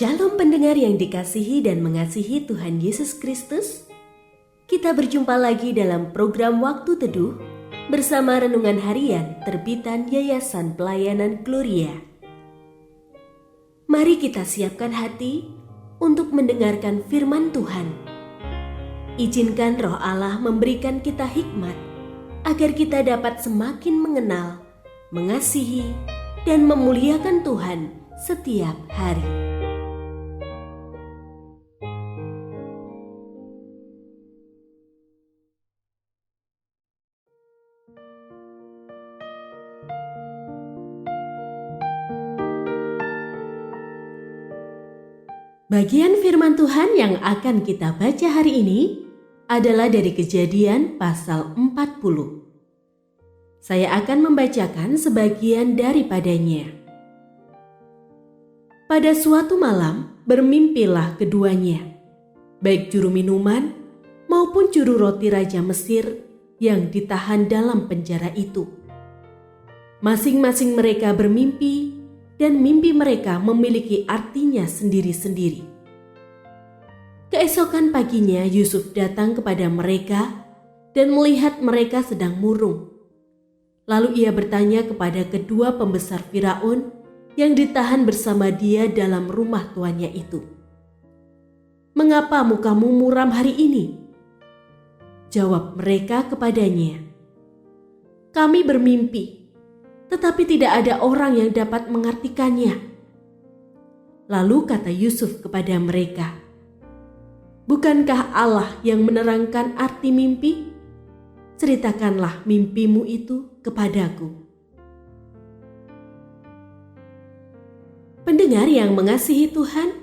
Shalom pendengar yang dikasihi dan mengasihi Tuhan Yesus Kristus. Kita berjumpa lagi dalam program Waktu Teduh bersama Renungan Harian terbitan Yayasan Pelayanan Gloria. Mari kita siapkan hati untuk mendengarkan firman Tuhan. Izinkan Roh Allah memberikan kita hikmat agar kita dapat semakin mengenal, mengasihi, dan memuliakan Tuhan setiap hari. Bagian firman Tuhan yang akan kita baca hari ini adalah dari Kejadian pasal 40. Saya akan membacakan sebagian daripadanya. Pada suatu malam bermimpilah keduanya, baik juru minuman maupun juru roti Raja Mesir yang ditahan dalam penjara itu. Masing-masing mereka bermimpi dan mimpi mereka memiliki artinya sendiri-sendiri. Keesokan paginya Yusuf datang kepada mereka dan melihat mereka sedang murung. Lalu ia bertanya kepada kedua pembesar Firaun yang ditahan bersama dia dalam rumah tuannya itu, "Mengapa mukamu muram hari ini?" Jawab mereka kepadanya, "Kami bermimpi, tetapi tidak ada orang yang dapat mengartikannya." Lalu kata Yusuf kepada mereka, "Bukankah Allah yang menerangkan arti mimpi? Ceritakanlah mimpimu itu kepadaku." Pendengar yang mengasihi Tuhan,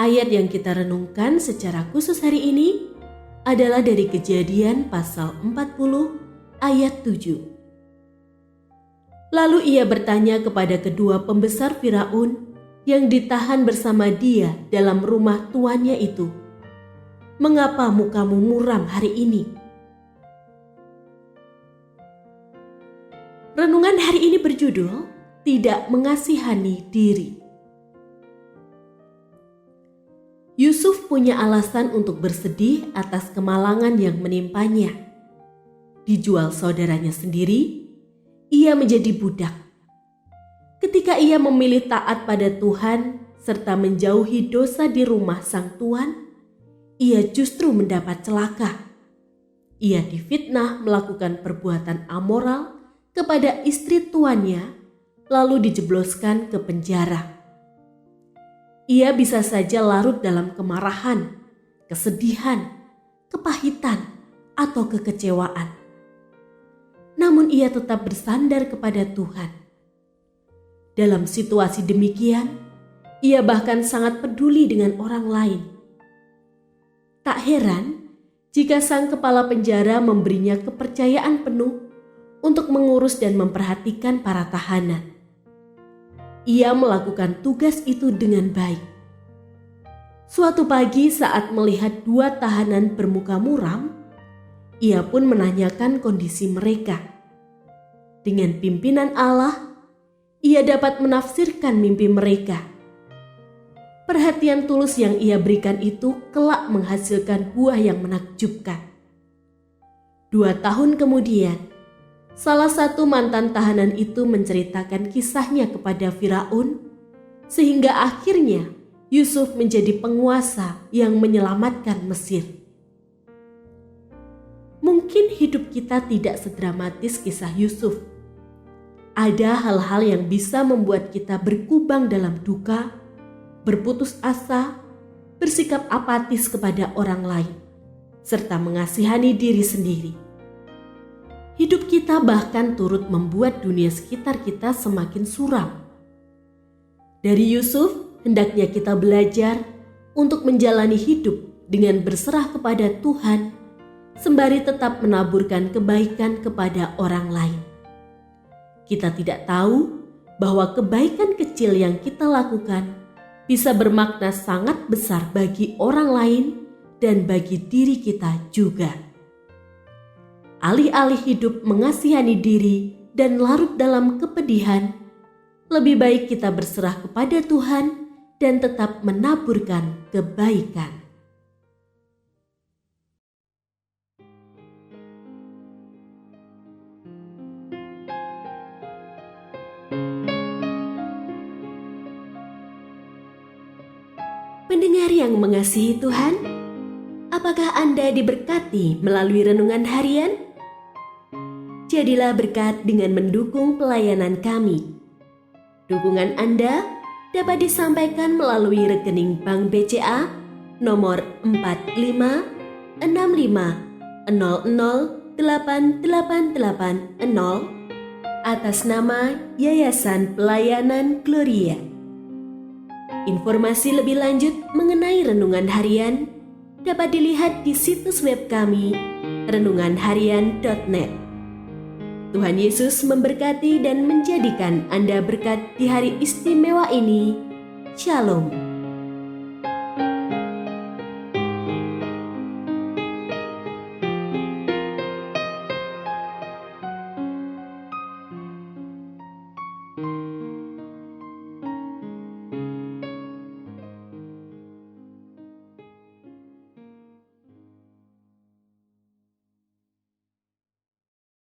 ayat yang kita renungkan secara khusus hari ini adalah dari Kejadian pasal 40 ayat 7. Lalu ia bertanya kepada kedua pembesar Firaun yang ditahan bersama dia dalam rumah tuannya itu, "Mengapa mukamu muram hari ini?" Renungan hari ini berjudul Tidak Mengasihani Diri. Yusuf punya alasan untuk bersedih atas kemalangan yang menimpanya. Dijual saudaranya sendiri, ia menjadi budak. Ketika ia memilih taat pada Tuhan serta menjauhi dosa di rumah sang tuan, ia justru mendapat celaka. Ia difitnah melakukan perbuatan amoral kepada istri tuannya, lalu dijebloskan ke penjara. Ia bisa saja larut dalam kemarahan, kesedihan, kepahitan, atau kekecewaan. Namun ia tetap bersandar kepada Tuhan. Dalam situasi demikian, ia bahkan sangat peduli dengan orang lain. Tak heran jika sang kepala penjara memberinya kepercayaan penuh untuk mengurus dan memperhatikan para tahanan. Ia melakukan tugas itu dengan baik. Suatu pagi saat melihat dua tahanan bermuka muram, ia pun menanyakan kondisi mereka. Dengan pimpinan Allah, ia dapat menafsirkan mimpi mereka. Perhatian tulus yang ia berikan itu kelak menghasilkan buah yang menakjubkan. 2 tahun kemudian, salah satu mantan tahanan itu menceritakan kisahnya kepada Firaun, sehingga akhirnya Yusuf menjadi penguasa yang menyelamatkan Mesir. Mungkin hidup kita tidak sedramatis kisah Yusuf. Ada hal-hal yang bisa membuat kita berkubang dalam duka, berputus asa, bersikap apatis kepada orang lain, serta mengasihani diri sendiri. Hidup kita bahkan turut membuat dunia sekitar kita semakin suram. Dari Yusuf, hendaknya kita belajar untuk menjalani hidup dengan berserah kepada Tuhan, sembari tetap menaburkan kebaikan kepada orang lain. Kita tidak tahu bahwa kebaikan kecil yang kita lakukan bisa bermakna sangat besar bagi orang lain dan bagi diri kita juga. Alih-alih hidup mengasihani diri dan larut dalam kepedihan, lebih baik kita berserah kepada Tuhan dan tetap menaburkan kebaikan. Pendengar yang mengasihi Tuhan, apakah Anda diberkati melalui renungan harian? Jadilah berkat dengan mendukung pelayanan kami. Dukungan Anda dapat disampaikan melalui rekening Bank BCA nomor 456500088880 atas nama Yayasan Pelayanan Gloria. Informasi lebih lanjut mengenai renungan harian dapat dilihat di situs web kami renunganharian.net. Tuhan Yesus memberkati dan menjadikan Anda berkat di hari istimewa ini. Shalom.